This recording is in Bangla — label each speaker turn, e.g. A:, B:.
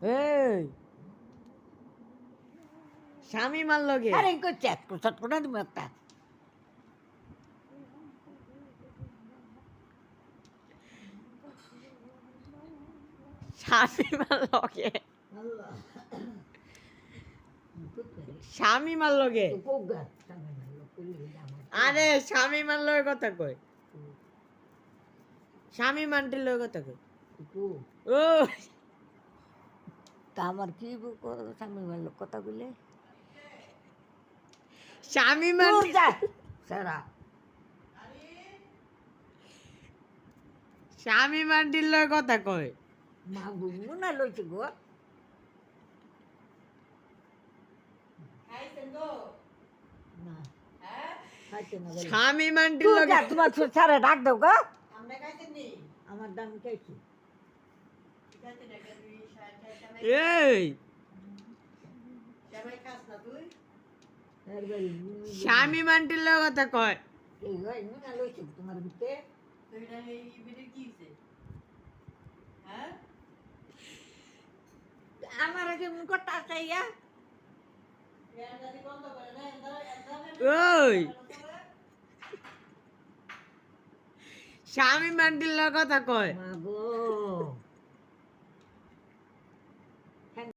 A: এই স্বামী মারলো গে
B: আরে কই চ্যাট করছট কোনা তুমি একটা
A: স্বামী মারলো গে
B: আল্লাহ
A: স্বামী মারলো গে
B: তো কোগা সামনে মারলো কইলি আমার
A: আরে স্বামী মারলো কথা কই স্বামী মানটির লোক কথা কই
B: তো
A: ও
B: তা আমার কি সামনে মারলো কথা কইলে
A: স্বামী
B: দূর
A: মানটি
B: যা সারা
A: স্বামী মানটির লোক কথা কই
B: মা গুনু না লইছে গো না খাইতে না বলে
A: স্বামী মানটির
B: তুই
A: লোক
B: যা তোমার সারা ডাক দাও গো আমার দাম খাইছি
A: এই স্বামী মানটির লোক কথা কয়
B: এই হয় না লইছে তোমার ভিতরে আমার আগে মুখটা চাইয়া
A: ওই স্বামী মানটির লোক কথা কয়
B: মা গো